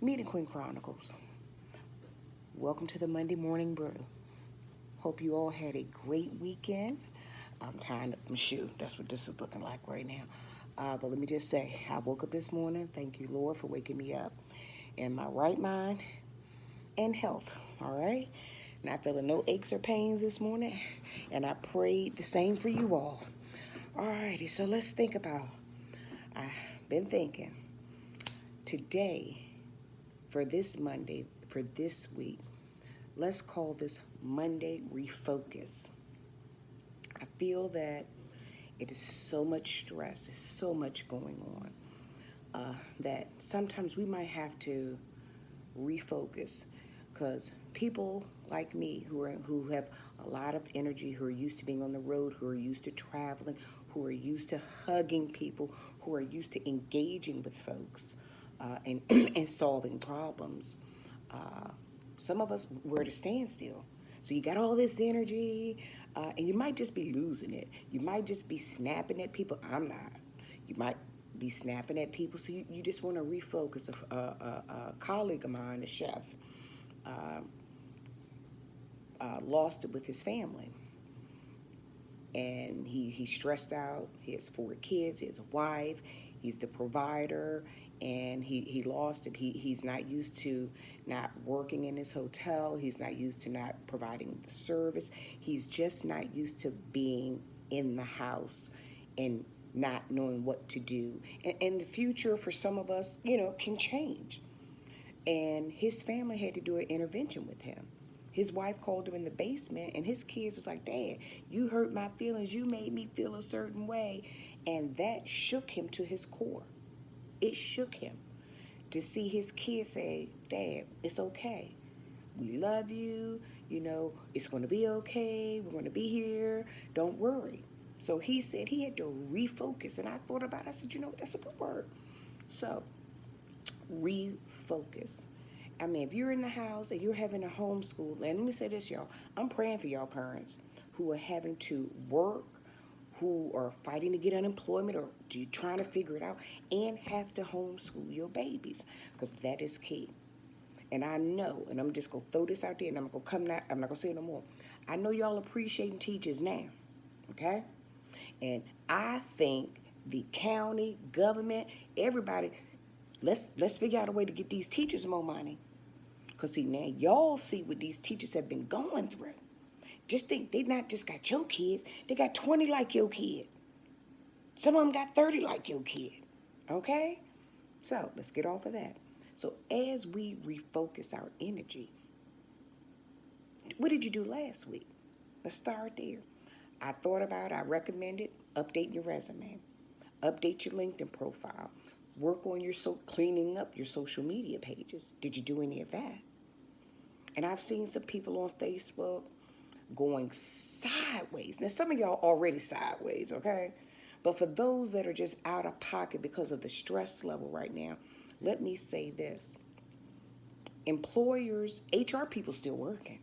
Meeting Queen Chronicles. Welcome to the Monday Morning Brew. Hope you all had a great weekend. I'm tying up my shoe. That's what this is looking like right now. But let me just say, I woke up this morning. Thank you, Lord, for waking me up in my right mind and health. All right? Not feeling no aches or pains this morning. And I prayed the same for you all. All righty, so let's think about. I've been thinking today, for this Monday, for this week, let's call this Monday Refocus. I feel that it is so much stress, there's so much going on, that sometimes we might have to refocus because people like me who have a lot of energy, who are used to being on the road, who are used to traveling, who are used to hugging people, who are used to engaging with folks and and solving problems. Some of us were at a standstill. So you got all this energy, and you might just be losing it. You might just be snapping at people. I'm not. You might be snapping at people, so you just want to refocus. A colleague of mine, a chef, lost it with his family. And he's stressed out. He has 4 kids. He has a wife. He's the provider, and he lost it. He's not used to not working in his hotel. He's not used to not providing the service. He's just not used to being in the house and not knowing what to do. And the future for some of us, can change. And his family had to do an intervention with him. His wife called him in the basement, and his kids was like, "Dad, you hurt my feelings. You made me feel a certain way." And that shook him to his core. It shook him to see his kids say, "Dad, it's okay. We love you. It's going to be okay. We're going to be here. Don't worry." So he said he had to refocus. And I thought about it. I said, that's a good word. So, refocus. I mean, if you're in the house and you're having a homeschool, and let me say this, y'all, I'm praying for y'all parents who are having to work, who are fighting to get unemployment or trying to figure it out, and have to homeschool your babies, because that is key. And I know, and I'm just going to throw this out there, and I'm not going to say it no more. I know y'all appreciating teachers now, okay? And I think the county, government, everybody, let's figure out a way to get these teachers more money. Because, see, now y'all see what these teachers have been going through. Just think, they not just got your kids, they got 20 like your kid. Some of them got 30 like your kid. Okay? So, let's get off of that. So, as we refocus our energy, what did you do last week? Let's start there. I recommended updating your resume, update your LinkedIn profile, work on cleaning up your social media pages. Did you do any of that? And I've seen some people on Facebook going sideways. Now, some of y'all already sideways, okay? But for those that are just out of pocket because of the stress level right now, let me say this. Employers, HR people still working.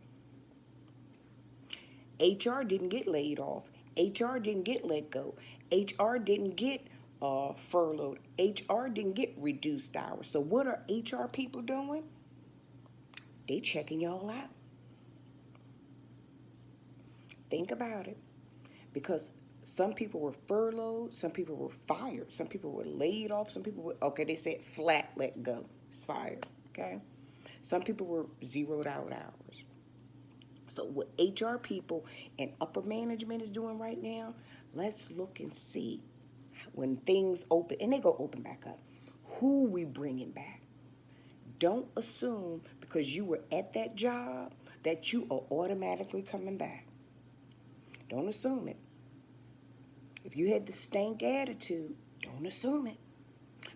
HR didn't get laid off. HR didn't get let go. HR didn't get furloughed. HR didn't get reduced hours. So what are HR people doing? They checking y'all out. Think about it. Because some people were furloughed, some people were fired, some people were laid off, some people were, okay, they said flat let go. It's fired, okay? Some people were zeroed out hours. So what HR people and upper management is doing right now, let's look and see when things open, and they go open back up, who we bringing back. Don't assume because you were at that job that you are automatically coming back. Don't assume it. If you had the stank attitude, don't assume it.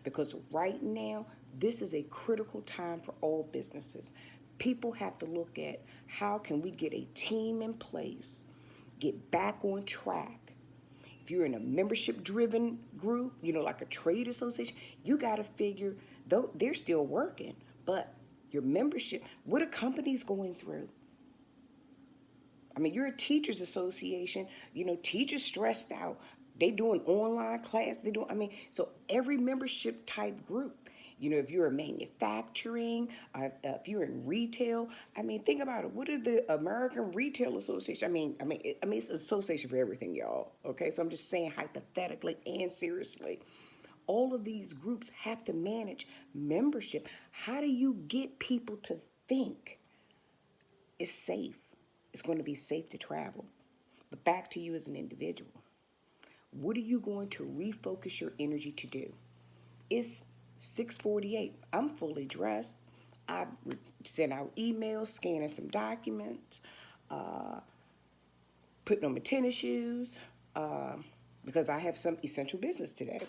Because right now, this is a critical time for all businesses. People have to look at how can we get a team in place, get back on track. If you're in a membership-driven group, like a trade association, you got to figure, though they're still working, but your membership, what are companies going through? I mean, you're a teachers association, teachers stressed out. They doing online class. So every membership type group, if you're in manufacturing, if you're in retail, think about it. What are the American Retail Association? It's an association for everything, y'all. Okay, so I'm just saying hypothetically and seriously. All of these groups have to manage membership. How do you get people to think it's safe? It's going to be safe to travel. But back to you as an individual. What are you going to refocus your energy to do? It's 6:48. I'm fully dressed. I've sent out emails, scanning some documents, putting on my tennis shoes, because I have some essential business today.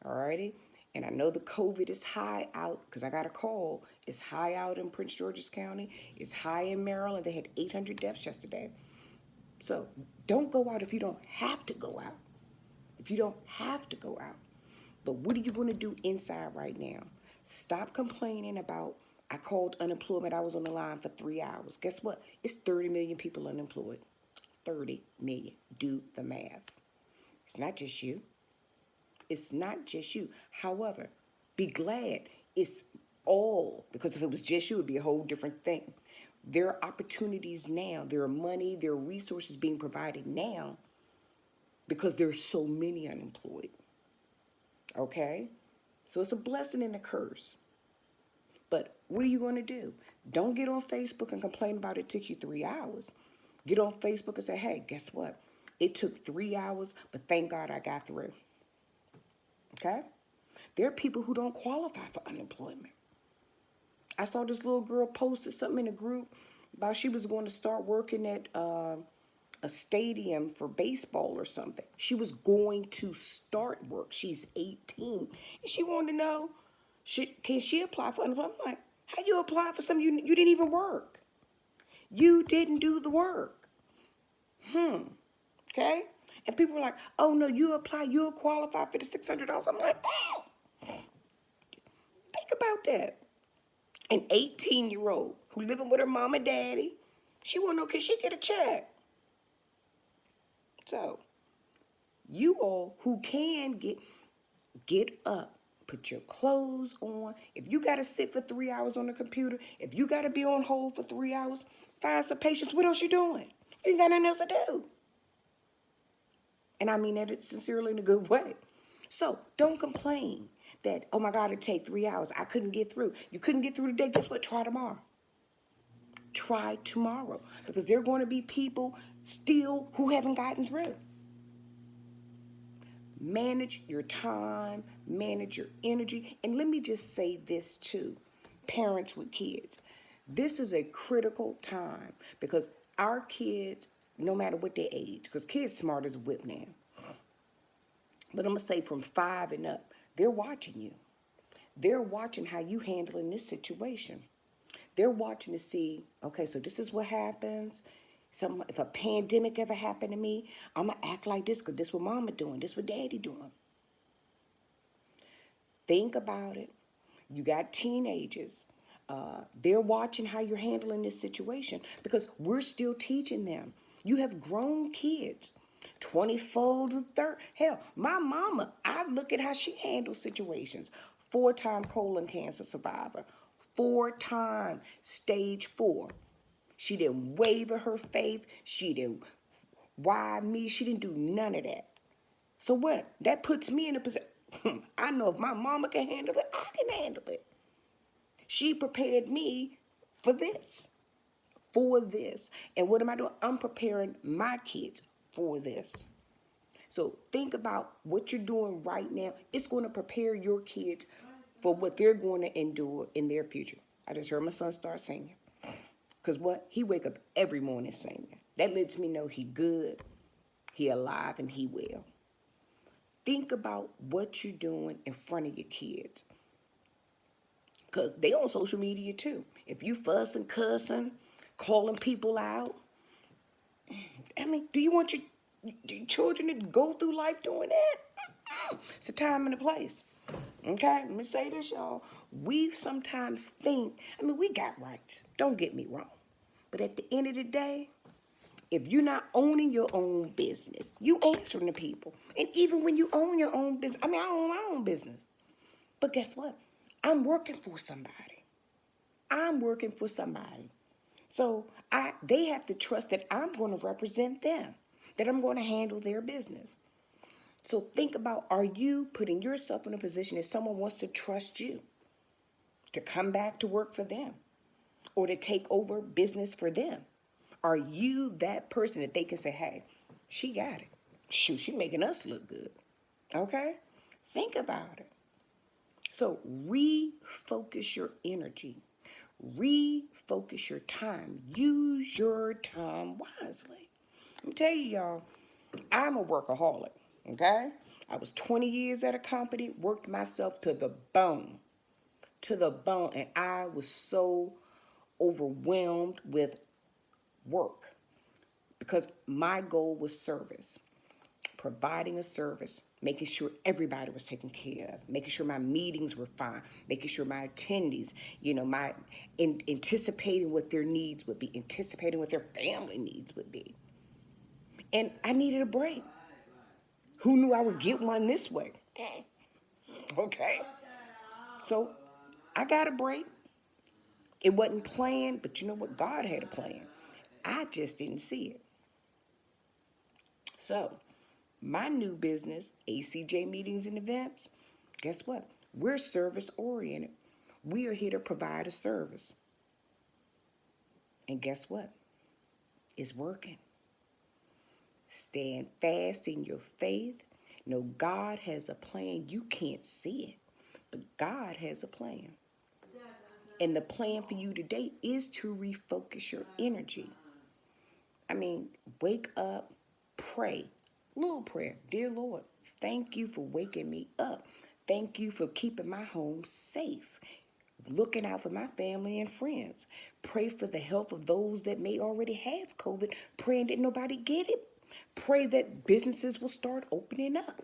Alrighty? And I know the COVID is high out because I got a call. It's high out in Prince George's County. It's high in Maryland. They had 800 deaths yesterday. So don't go out if you don't have to go out. If you don't have to go out. But what are you going to do inside right now? Stop complaining about, I called unemployment. I was on the line for 3 hours. Guess what? It's 30 million people unemployed. 30 million. Do the math. It's not just you. It's not just you. However, be glad it's all, because if it was just you, it would be a whole different thing. There are opportunities now. There are money, there are resources being provided now because there's so many unemployed. Okay? So it's a blessing and a curse. But what are you going to do? Don't get on Facebook and complain about it took you 3 hours. Get on Facebook and say, hey, guess what? It took 3 hours, but thank God I got through. Okay? There are people who don't qualify for unemployment. I saw this little girl posted something in a group about she was going to start working at a stadium for baseball or something. She was going to start work. She's 18. And she wanted to know, can she apply for unemployment? I'm like, how you apply for something you didn't even work? You didn't do the work. Okay? And people were like, oh, no, you apply, you'll qualify for the $600. I'm like, oh, think about that. An 18-year-old who living with her mom and daddy, she want to know, can she get a check? So, you all who can get up, put your clothes on. If you got to sit for 3 hours on the computer, if you got to be on hold for 3 hours, find some patience. What else you doing? You ain't got nothing else to do. And I mean that sincerely in a good way. So don't complain that, oh my God, it take 3 hours. I couldn't get through. You couldn't get through today. Guess what? Try tomorrow. Try tomorrow. Because there are going to be people still who haven't gotten through. Manage your time, manage your energy. And let me just say this too, parents with kids. This is a critical time because our kids, no matter what their age, because kids smart as a whip now. But I'm going to say from 5 and up, they're watching you. They're watching how you handle in this situation. They're watching to see, okay, so this is what happens. If a pandemic ever happened to me, I'm going to act like this because this is what mama doing. This is what daddy doing. Think about it. You got teenagers. They're watching how you're handling this situation because we're still teaching them. You have grown kids, 24 to 30. Hell, my mama, I look at how she handles situations. 4-time colon cancer survivor. 4-time stage 4. She didn't waver her faith. She didn't why me. She didn't do none of that. So what? That puts me in a position. I know if my mama can handle it, I can handle it. She prepared me for this. And what am I doing? I'm preparing my kids for this. So think about what you're doing right now. It's going to prepare your kids for what they're going to endure in their future. I just heard my son start singing. Because what? He wake up every morning singing. That lets me know he good, he alive, and he well. Think about what you're doing in front of your kids. Because they on social media too. If you fussing, cussing, calling people out, do you want your children to go through life doing that? It's a time and a place. Okay, let me say this, y'all. We sometimes think, we got rights. Don't get me wrong. But at the end of the day, if you're not owning your own business, you answering to people. And even when you own your own business, I own my own business. But guess what? I'm working for somebody. I'm working for somebody. So they have to trust that I'm going to represent them, that I'm going to handle their business. So think about, are you putting yourself in a position that someone wants to trust you to come back to work for them or to take over business for them? Are you that person that they can say, hey, she got it. Shoot, she making us look good. Okay? Think about it. So refocus your energy. Refocus your time. Use your time wisely. Let me tell you, y'all, I'm a workaholic, okay? I was 20 years at a company, worked myself to the bone, and I was so overwhelmed with work because my goal was service, providing a service, making sure everybody was taken care of, making sure my meetings were fine, making sure my attendees, anticipating what their needs would be, anticipating what their family needs would be. And I needed a break. Who knew I would get one this way? Okay. So I got a break. It wasn't planned, but you know what? God had a plan. I just didn't see it. So, my new business, ACJ Meetings and Events, guess what? We're service oriented. We are here to provide a service. And guess what? It's working. Stand fast in your faith. Know God has a plan. You can't see it, but God has a plan. And the plan for you today is to refocus your energy. I mean, wake up, pray. Little prayer. Dear Lord, thank you for waking me up. Thank you for keeping my home safe. Looking out for my family and friends. Pray for the health of those that may already have COVID, praying that nobody get it. Pray that businesses will start opening up.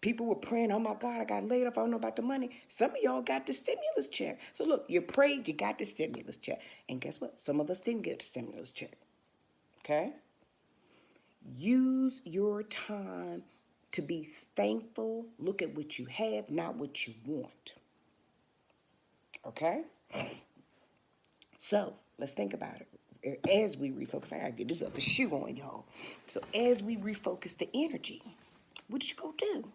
People were praying, oh my God, I got laid off, I don't know about the money. Some of y'all got the stimulus check. So look, you prayed, you got the stimulus check. And guess what? Some of us didn't get the stimulus check. Okay? Use your time to be thankful. Look at what you have, not what you want. Okay? So let's think about it. As we refocus, I gotta get this other shoe on, y'all. So as we refocus the energy, what you go do?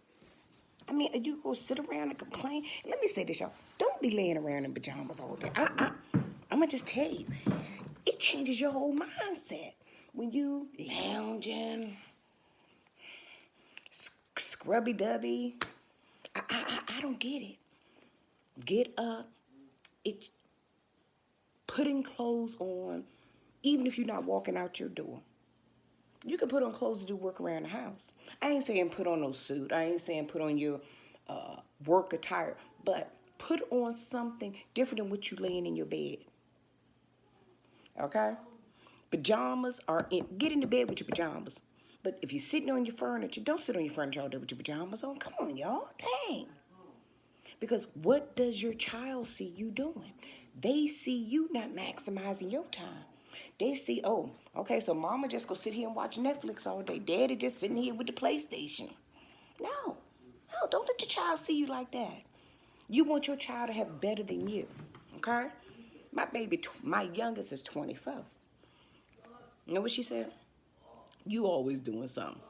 I mean, are you gonna sit around and complain? Let me say this, y'all. Don't be laying around in pajamas all day. I'm gonna just tell you, it changes your whole mindset when you lounging, scrubby-dubby. I don't get it. Get up. It putting clothes on, even if you're not walking out your door. You can put on clothes to do work around the house. I ain't saying put on no suit. I ain't saying put on your work attire. But put on something different than what you laying in your bed. Okay? Pajamas are in. Get into bed with your pajamas. But if you're sitting on your furniture, don't sit on your furniture all day with your pajamas on. Come on, y'all. Dang. Because what does your child see you doing? They see you not maximizing your time. They see, oh, okay, so mama just go sit here and watch Netflix all day. Daddy just sitting here with the PlayStation. No, don't let your child see you like that. You want your child to have better than you, okay? My youngest is 24. You know what she said? You always doing something.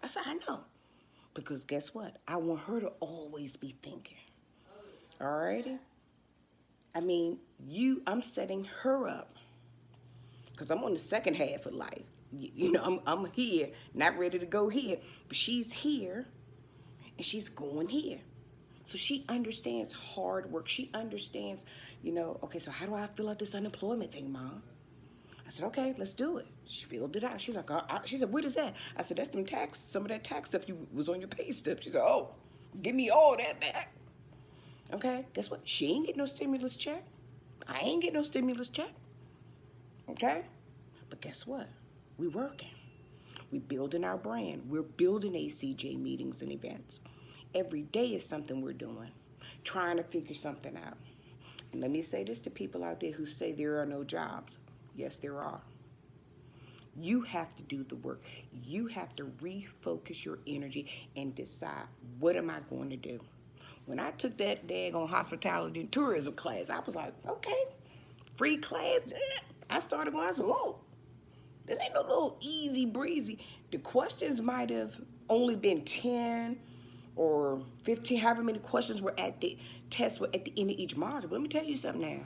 I said, I know. Because guess what? I want her to always be thinking. Alrighty? I mean, I'm setting her up because I'm on the second half of life. I'm here, not ready to go here, but she's here and she's going here. So she understands hard work. She understands, okay, so how do I fill out this unemployment thing, Mom? I said, okay, let's do it. She filled it out. She's like, she said, what is that? I said, that's some of that tax stuff you was on your pay stub. She said, oh, give me all that back. Okay, guess what? She ain't get no stimulus check. I ain't get no stimulus check. Okay? But guess what? We working. We building our brand. We're building ACJ meetings and events. Every day is something we're doing, trying to figure something out. And let me say this to people out there who say there are no jobs. Yes, there are. You have to do the work. You have to refocus your energy and decide, what am I going to do? When I took that daggone hospitality and tourism class, I was like, okay, free class. I started going, I said, oh, this ain't no little easy breezy. The questions might have only been 10 or 15, however many questions were at the test were at the end of each module. But let me tell you something now.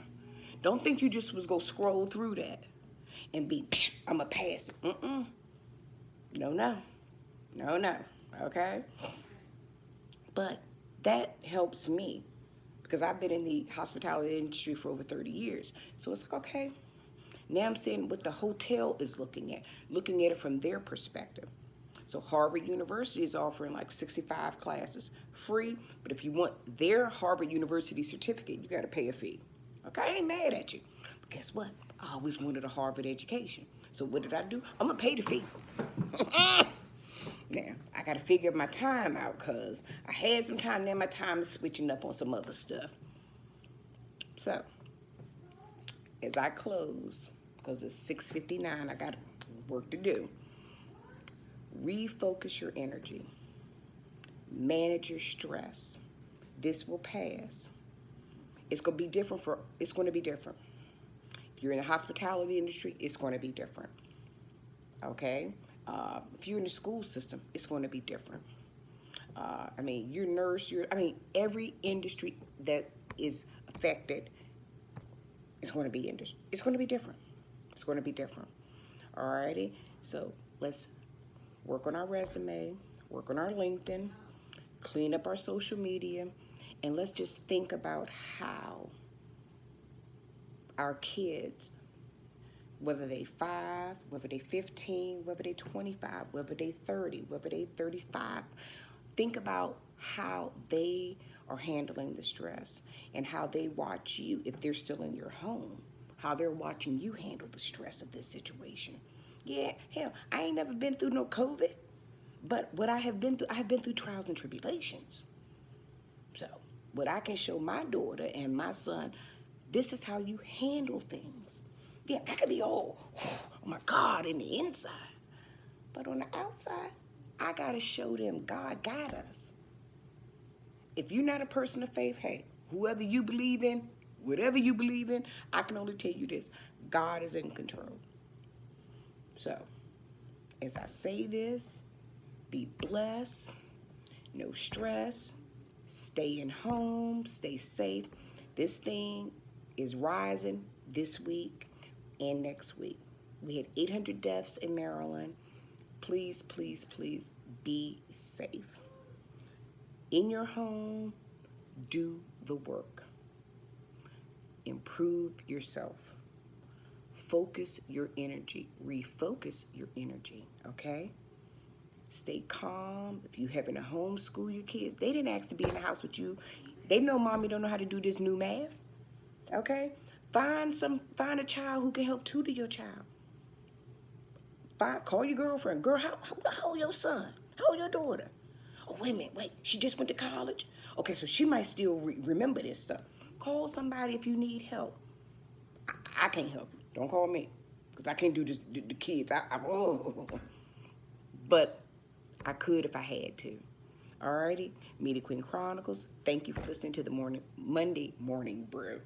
Don't think you just was gonna scroll through that and be, I'm gonna pass it. No, no. No, no. Okay? But that helps me because I've been in the hospitality industry for over 30 years. So it's like, okay, now I'm seeing what the hotel is looking at it from their perspective. So Harvard University is offering like 65 classes free, but if you want their Harvard University certificate, you got to pay a fee. Okay, I ain't mad at you. But guess what? I always wanted a Harvard education. So what did I do? I'm going to pay the fee. Now, I got to figure my time out because I had some time, now my time is switching up on some other stuff. So, as I close, because it's 6:59, I got work to do. Refocus your energy. Manage your stress. This will pass. It's going to be different it's going to be different. If you're in the hospitality industry, it's going to be different. Okay? If you're in the school system, it's going to be different. You're a nurse, every industry that is affected is going to be different. It's going to be different. Alrighty? So let's work on our resume, work on our LinkedIn, clean up our social media, and let's just think about how our kids, whether they 5, whether they 15, whether they 25, whether they 30, whether they 35, think about how they are handling the stress and how they watch you if they're still in your home, how they're watching you handle the stress of this situation. Yeah, hell, I ain't never been through no COVID, but what I have been through trials and tribulations. So what I can show my daughter and my son, this is how you handle things. Yeah, I could be all, oh my God, in the inside. But on the outside, I got to show them God got us. If you're not a person of faith, hey, whoever you believe in, whatever you believe in, I can only tell you this. God is in control. So, as I say this, be blessed, no stress, stay in home, stay safe. This thing is rising this week and next week. We had 800 deaths in Maryland. Please, please, please be safe. In your home, do the work. Improve yourself. Focus your energy. Refocus your energy, okay? Stay calm. If you're having to homeschool your kids, they didn't ask to be in the house with you. They know mommy don't know how to do this new math, okay? Find a child who can help tutor your child. Call your girlfriend. Girl, how old your son? How old your daughter? Oh, wait a minute, she just went to college? Okay, so she might still remember this stuff. Call somebody if you need help. I can't help you. Don't call me, because I can't do this, the kids. But I could if I had to. Alrighty, Media Queen Chronicles. Thank you for listening to the Monday Morning Brew.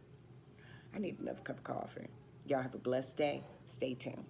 I need another cup of coffee. Y'all have a blessed day. Stay tuned.